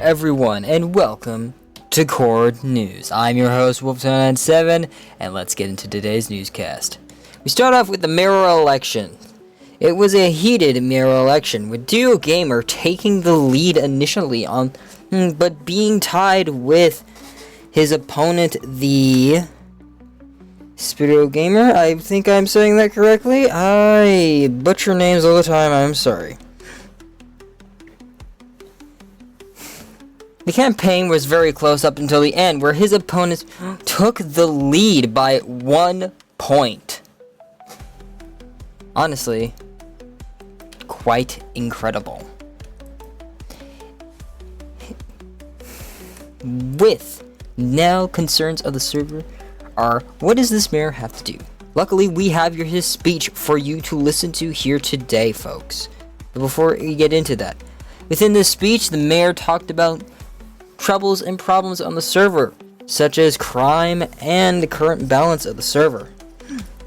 everyone, and welcome to Cord News. I'm your host, Wolf297, and let's get into today's newscast. We start off with the mayoral election. It was a heated mayoral election, with Duo Gamer taking the lead initially but being tied with his opponent, the Spiro Gamer. I think I'm saying that correctly. I butcher names all the time, I'm sorry. The campaign was very close up until the end, where his opponent took the lead by 1 point. Honestly, quite incredible. With now concerns of the server are, what does this mayor have to do? Luckily, we have his speech for you to listen to here today, folks. But before we get into that, within this speech, the mayor talked about troubles and problems on the server, such as crime and the current balance of the server,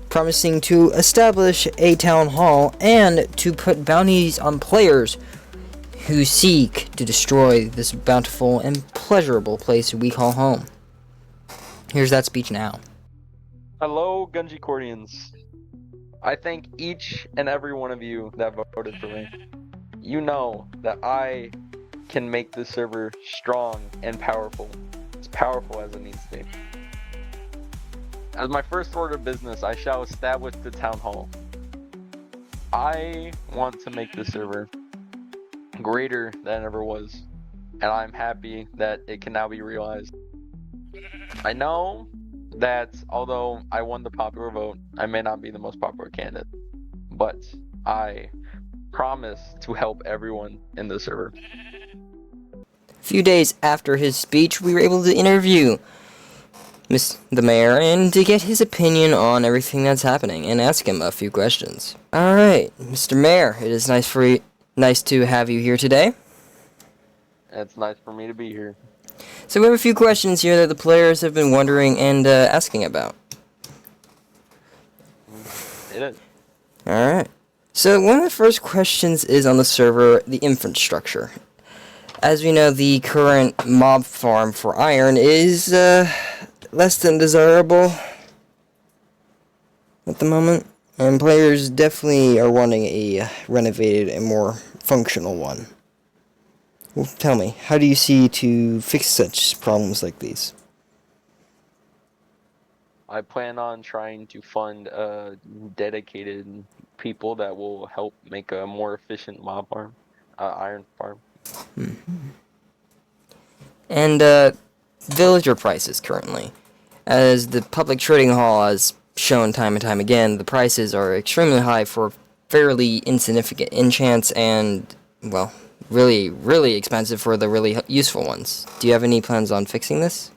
promising to establish a town hall and to put bounties on players who seek to destroy this bountiful and pleasurable place we call home. Here's that speech now. Hello, Gunji Cordians. I thank each and every one of you that voted for me. You know that I can make this server strong and powerful. As powerful as it needs to be. As my first order of business, I shall establish the town hall. I want to make this server greater than it ever was, and I'm happy that it can now be realized. I know that although I won the popular vote, I may not be the most popular candidate, but I promise to help everyone in the server. A few days after his speech, we were able to interview the mayor and to get his opinion on everything that's happening and ask him a few questions. Alright, Mr. Mayor, it is nice to have you here today. It's nice for me to be here. So we have a few questions here that the players have been wondering and asking about. It is. Alright. So one of the first questions is on the server, the infrastructure. As we know, the current mob farm for iron is less than desirable at the moment, and players definitely are wanting a renovated and more functional one. Well, tell me, how do you see to fix such problems like these? I plan on trying to fund dedicated people that will help make a more efficient mob farm, iron farm. And villager prices currently. As the public trading hall has shown time and time again, the prices are extremely high for fairly insignificant enchants and, well, really, really expensive for the really useful ones. Do you have any plans on fixing this?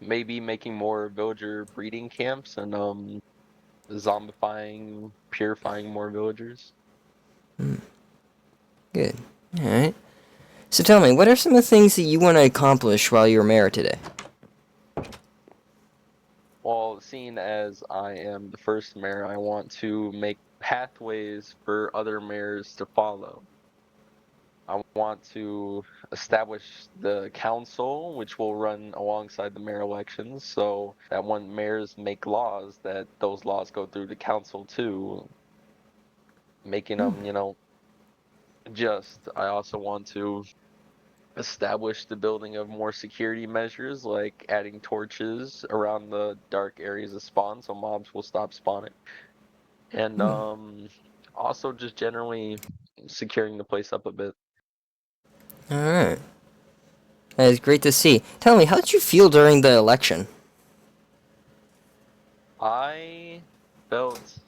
Maybe making more villager breeding camps and zombifying, purifying more villagers. Good. Alright. So tell me, what are some of the things that you want to accomplish while you're mayor today? Well, seeing as I am the first mayor, I want to make pathways for other mayors to follow. I want to establish the council, which will run alongside the mayor elections, so that when mayors make laws, that those laws go through the council too, making them, just. I also want to establish the building of more security measures, like adding torches around the dark areas of spawn, so mobs will stop spawning. And also just generally securing the place up a bit. Alright. That is great to see. Tell me, how did you feel during the election? I felt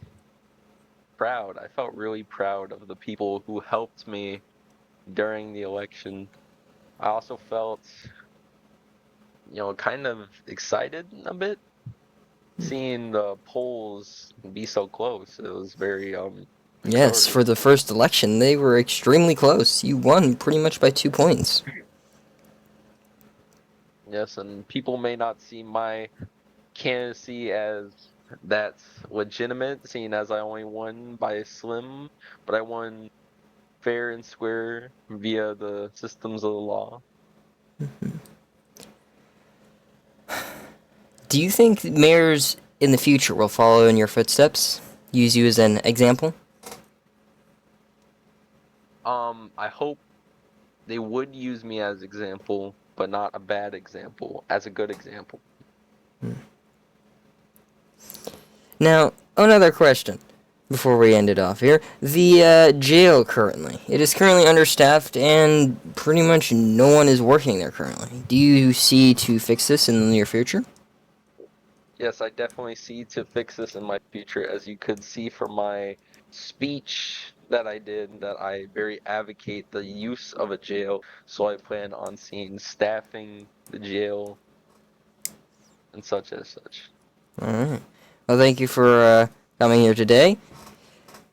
proud. I felt really proud of the people who helped me during the election. I also felt, kind of excited a bit seeing the polls be so close. It was very Yes, for the first election, they were extremely close. You won pretty much by 2 points. Yes, and people may not see my candidacy as that's legitimate, seeing as I only won by a slim, but I won fair and square via the systems of the law. Do you think mayors in the future will follow in your footsteps? Use you as an example? I hope they would use me as example, but not a bad example, as a good example. Now, another question before we end it off here. The jail currently. It is currently understaffed and pretty much no one is working there currently. Do you see to fix this in the near future? Yes, I definitely see to fix this in my future, as you could see from my speech that I did, that I very advocate the use of a jail. So I plan on seeing staffing the jail and such as such. Alright. Well, thank you for coming here today.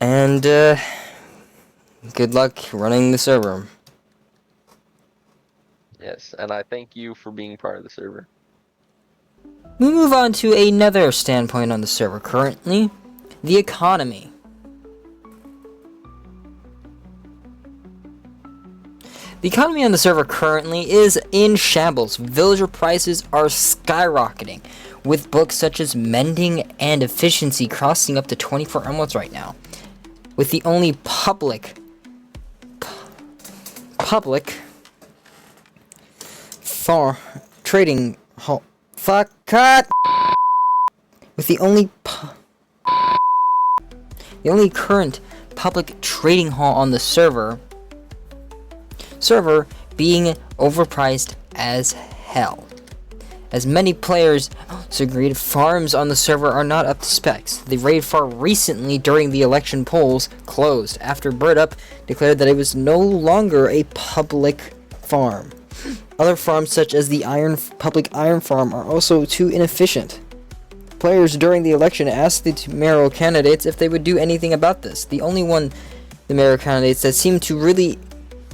And good luck running the server. Yes, and I thank you for being part of the server. We move on to another standpoint on the server currently, the economy. The economy on the server currently is in shambles. Villager prices are skyrocketing, with books such as Mending and Efficiency costing up to 24 emeralds right now. With the only public far trading hall. Fuck cut. With the only current public trading hall on the server being overpriced as hell. As many players agreed, farms on the server are not up to specs. The raid farm recently during the election polls closed after BirdUp declared that it was no longer a public farm. Other farms such as the public iron farm are also too inefficient. Players during the election asked the mayoral candidates if they would do anything about this. The only one, the mayoral candidates that seemed to really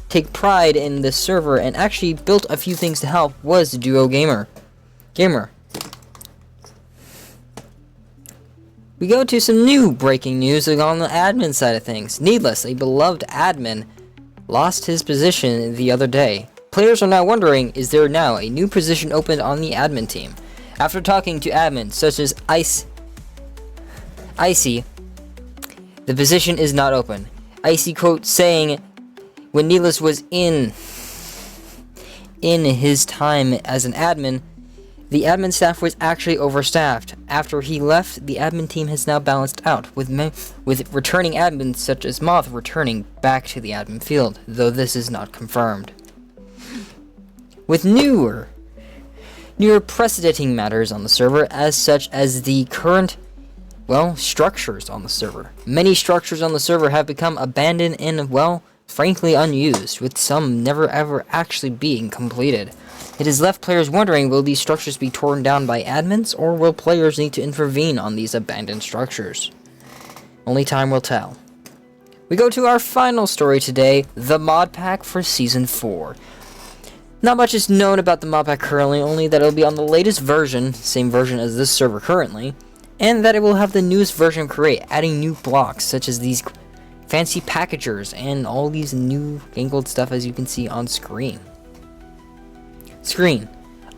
take pride in the server and actually built a few things to help was Duo Gamer. We go to some new breaking news on the admin side of things. Needless, a beloved admin lost his position the other day. Players are now wondering, is there now a new position opened on the admin team? After talking to admins such as Icy, the position is not open. Icy quote saying, when Needless was in his time as an admin, the admin staff was actually overstaffed. After he left, the admin team has now balanced out, with returning admins such as Moth returning back to the admin field, though this is not confirmed. With newer preceding matters on the server, as such as the current, structures on the server. Many structures on the server have become abandoned and, frankly unused, with some never ever actually being completed. It has left players wondering, will these structures be torn down by admins, or will players need to intervene on these abandoned structures? Only time will tell. We go to our final story today, the mod pack for Season 4. Not much is known about the mod pack currently, only that it will be on the latest version, same version as this server currently, and that it will have the newest version of Create, adding new blocks such as these fancy packagers and all these new angled stuff as you can see on screen.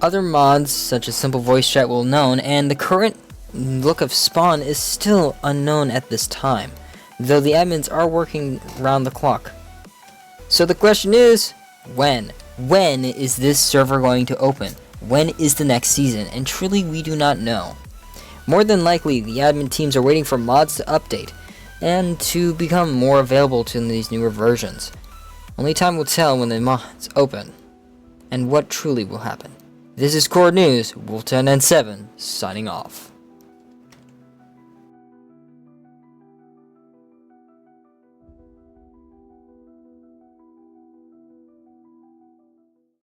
Other mods such as Simple Voice Chat will known, and the current look of Spawn is still unknown at this time, though the admins are working around the clock. So the question is, when? When is this server going to open? When is the next season? And truly we do not know. More than likely, the admin teams are waiting for mods to update and to become more available to these newer versions. Only time will tell when the mods open and what truly will happen. This is Core News, Wolf10 and 7, signing off.